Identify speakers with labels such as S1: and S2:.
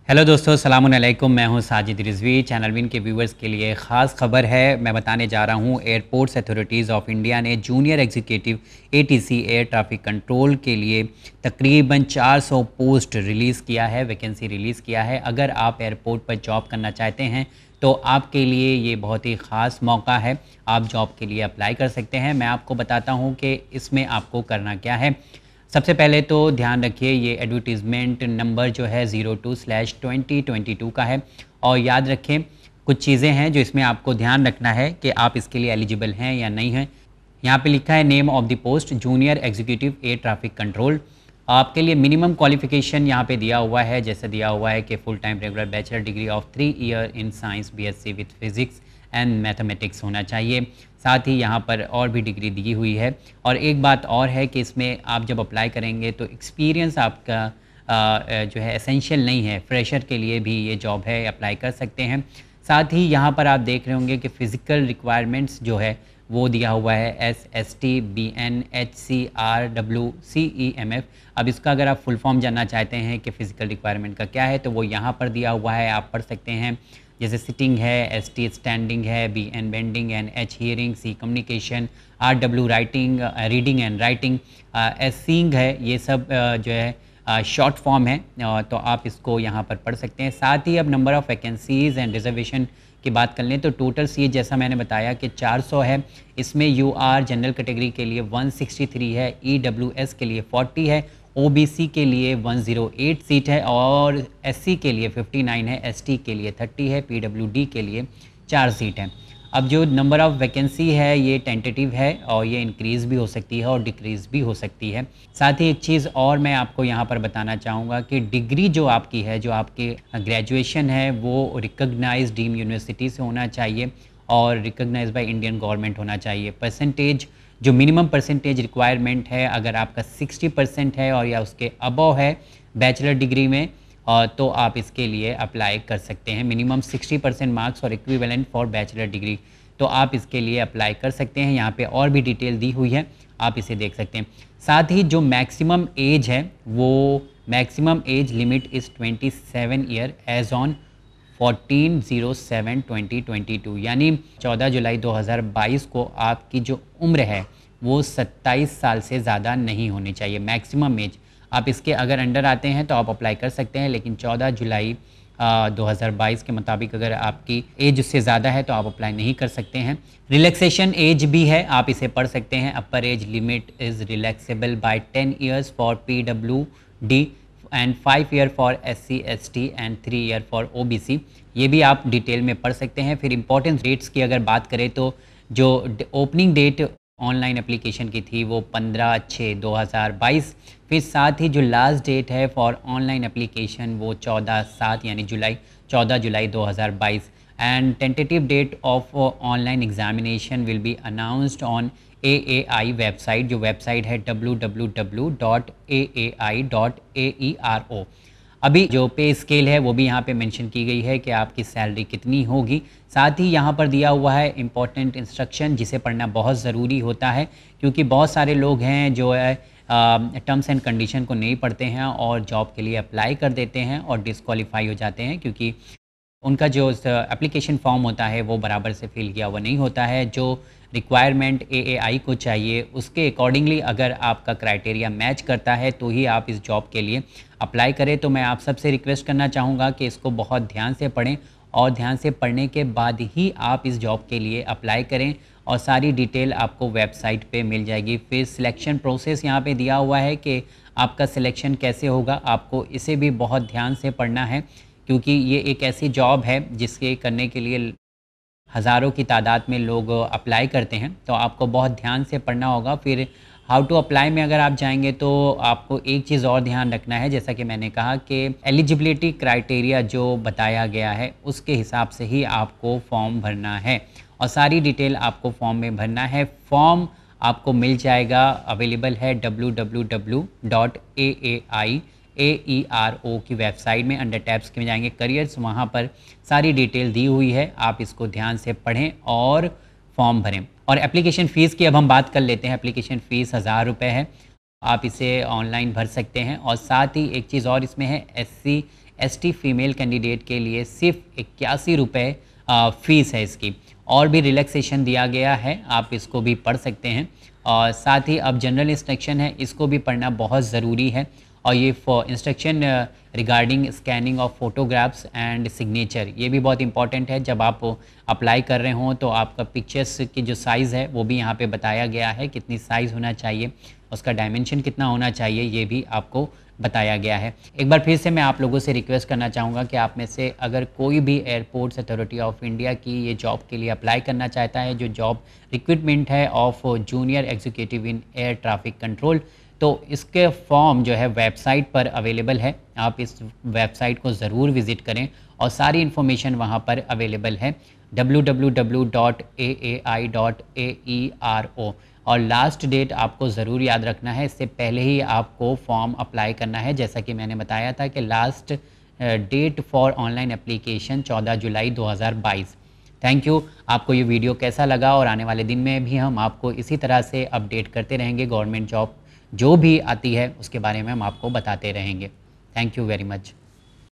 S1: Hello दोस्तों, सलामुन अलैकुम। मैं हूं साजिद रिजवी। चैनल विन के व्यूवर्स के लिए ख़ास खबर है। मैं बताने जा रहा हूं एयरपोर्ट्स अथॉरिटीज़ ऑफ इंडिया ने junior executive ATC air traffic control के लिए तकरीबन 400 पोस्ट रिलीज़ किया है, वैकेंसी रिलीज़ किया है। अगर आप एयरपोर्ट पर जॉब करना चाहते हैं तो आपके लिए ये बहुत ही ख़ास मौका है। आप जॉब के लिए अप्लाई कर सकते हैं। मैं आपको बताता हूँ कि इसमें आपको करना क्या है। सबसे पहले तो ध्यान रखिए, ये एडवर्टीज़मेंट नंबर जो है 02/2022 का है। और याद रखें, कुछ चीज़ें हैं जो इसमें आपको ध्यान रखना है कि आप इसके लिए एलिजिबल हैं या नहीं हैं। यहाँ पे लिखा है name of the post junior executive air traffic control. आपके लिए मिनिमम क्वालिफिकेशन यहाँ पे दिया हुआ है, जैसे दिया हुआ है कि full time regular bachelor degree of 3 year in science BSc with physics and mathematics होना चाहिए। साथ ही यहाँ पर और भी डिग्री दी हुई है। और एक बात और है कि इसमें आप जब अप्लाई करेंगे तो एक्सपीरियंस आपका जो है एसेंशियल नहीं है। फ्रेशर के लिए भी ये जॉब है, अप्लाई कर सकते हैं। साथ ही यहाँ पर आप देख रहे होंगे कि फ़िज़िकल रिक्वायरमेंट्स जो है वो दिया हुआ है SST BN HCR WCEMF। अब इसका अगर आप फुल फॉर्म जानना चाहते हैं कि फ़िज़िकल रिक्वायरमेंट का क्या है तो वो यहाँ पर दिया हुआ है, आप पढ़ सकते हैं। जैसे सिटिंग है, ST स्टैंडिंग है, BN bending and H hearing, C communication, RW writing, reading and writing, S seeing है। ये सब जो है शॉर्ट फॉर्म है, तो आप इसको यहाँ पर पढ़ सकते हैं। साथ ही अब number of vacancies and reservation की बात कर लें तो टोटल सीट जैसा मैंने बताया कि 400 है। इसमें UR जनरल कैटेगरी के लिए 163 है, EWS के लिए 40 है, OBC के लिए 108 सीट है और SC के लिए 59 है, ST के लिए 30 है, PWD के लिए 4 सीट है। अब जो नंबर ऑफ़ वैकेंसी है ये टेंटेटिव है और ये इंक्रीज़ भी हो सकती है और डिक्रीज़ भी हो सकती है। साथ ही एक चीज़ और मैं आपको यहाँ पर बताना चाहूँगा कि डिग्री जो आपकी है, जो आपकी ग्रेजुएशन है, वो रिकॉग्नाइज्ड डीम यूनिवर्सिटी से होना चाहिए और रिकॉग्नाइज्ड बाय इंडियन गवर्नमेंट होना चाहिए। परसेंटेज, जो मिनिमम परसेंटेज रिक्वायरमेंट है, अगर आपका 60% है और या उसके अबव है बैचलर डिग्री में, तो आप इसके लिए अप्लाई कर सकते हैं। मिनिमम 60% मार्क्स और इक्विवेलेंट फॉर बैचलर डिग्री, तो आप इसके लिए अप्लाई कर सकते हैं। यहाँ पे और भी डिटेल दी हुई है, आप इसे देख सकते हैं। साथ ही जो मैक्सिमम एज है, वो maximum age limit is 27 year age on 14/07/2022, यानी 14 जुलाई 2022 को आपकी जो उम्र है वो 27 साल से ज़्यादा नहीं होनी चाहिए, मैक्सिमम एज। आप इसके अगर अंडर आते हैं तो आप अप्लाई कर सकते हैं, लेकिन 14 जुलाई 2022 के मुताबिक अगर आपकी एज उससे ज़्यादा है तो आप अप्लाई नहीं कर सकते हैं। रिलैक्सेशन एज भी है, आप इसे पढ़ सकते हैं। Upper age limit is relaxable by 10 years for PWD and 5 year for SC ST and 3 year for OBC। ये भी आप डिटेल में पढ़ सकते हैं। फिर इंपॉर्टेंट डेट्स की अगर बात करें तो जो ओपनिंग डेट ऑनलाइन एप्लीकेशन की थी वो 15/6/2022। फिर साथ ही जो लास्ट डेट है फॉर ऑनलाइन एप्लीकेशन वो 14/7 यानी 14 जुलाई 2022। And tentative date of online examination will be announced on AAI website, जो वेबसाइट है www.aai.aero। अभी जो पे स्केल है वो भी यहाँ पे मेंशन की गई है कि आपकी सैलरी कितनी होगी। साथ ही यहाँ पर दिया हुआ है इम्पॉर्टेंट इंस्ट्रक्शन, जिसे पढ़ना बहुत ज़रूरी होता है, क्योंकि बहुत सारे लोग हैं जो है टर्म्स एंड कंडीशन को नहीं पढ़ते हैं और जॉब के लिए अप्लाई कर देते हैं और डिस्क्वालीफाई हो जाते हैं, क्योंकि उनका जो एप्लीकेशन फॉर्म होता है वो बराबर से फिल किया हुआ नहीं होता है। जो रिक्वायरमेंट AAI को चाहिए उसके अकॉर्डिंगली अगर आपका क्राइटेरिया मैच करता है तो ही आप इस जॉब के लिए अप्लाई करें। तो मैं आप सबसे रिक्वेस्ट करना चाहूँगा कि इसको बहुत ध्यान से पढ़ें और ध्यान से पढ़ने के बाद ही आप इस जॉब के लिए अप्लाई करें, और सारी डिटेल आपको वेबसाइट पे मिल जाएगी। फिर सिलेक्शन प्रोसेस यहाँ पे दिया हुआ है कि आपका सिलेक्शन कैसे होगा, आपको इसे भी बहुत ध्यान से पढ़ना है, क्योंकि ये एक ऐसी जॉब है जिसके करने के लिए हज़ारों की तादाद में लोग अप्लाई करते हैं, तो आपको बहुत ध्यान से पढ़ना होगा। फिर हाउ टू अप्लाई में अगर आप जाएंगे तो आपको एक चीज़ और ध्यान रखना है, जैसा कि मैंने कहा कि एलिजिबिलिटी क्राइटेरिया जो बताया गया है उसके हिसाब से ही आपको फॉर्म भरना है और सारी डिटेल आपको फॉर्म में भरना है। फॉर्म आपको मिल जाएगा, अवेलेबल है www.aai.aero की वेबसाइट में। अंडर टैब्स में जाएंगे करियर्स, वहाँ पर सारी डिटेल दी हुई है, आप इसको ध्यान से पढ़ें और फॉर्म भरें। और एप्लीकेशन फ़ीस की अब हम बात कर लेते हैं। एप्लीकेशन फ़ीस 1000 रुपये है, आप इसे ऑनलाइन भर सकते हैं। और साथ ही एक चीज़ और इसमें है, SC ST फीमेल कैंडिडेट के लिए सिर्फ 81 रुपये फ़ीस है इसकी। और भी रिलैक्सेशन दिया गया है, आप इसको भी पढ़ सकते हैं। और साथ ही अब जनरल इंस्ट्रक्शन है, इसको भी पढ़ना बहुत ज़रूरी है। और ये instruction regarding scanning of photographs and signature, ये भी बहुत इंपॉर्टेंट है। जब आप अप्लाई कर रहे हों तो आपका पिक्चर्स की जो साइज़ है वो भी यहाँ पे बताया गया है, कितनी साइज़ होना चाहिए, उसका डायमेंशन कितना होना चाहिए, ये भी आपको बताया गया है। एक बार फिर से मैं आप लोगों से रिक्वेस्ट करना चाहूँगा कि आप में से अगर कोई भी एयरपोर्ट्स अथॉरिटी ऑफ इंडिया की ये जॉब के लिए अप्लाई करना चाहता है, जो जॉब रिक्रूटमेंट है of junior executive in air traffic control, तो इसके फॉर्म जो है वेबसाइट पर अवेलेबल है। आप इस वेबसाइट को ज़रूर विज़िट करें और सारी इन्फॉर्मेशन वहाँ पर अवेलेबल है www.aai.aero। और लास्ट डेट आपको ज़रूर याद रखना है, इससे पहले ही आपको फॉर्म अप्लाई करना है। जैसा कि मैंने बताया था कि last date for online application 14 जुलाई 2022। Thank you. आपको ये वीडियो कैसा लगा, और आने वाले दिन में भी हम आपको इसी तरह से अपडेट करते रहेंगे। गवर्नमेंट जॉब जो भी आती है उसके बारे में हम आपको बताते रहेंगे। Thank you very much.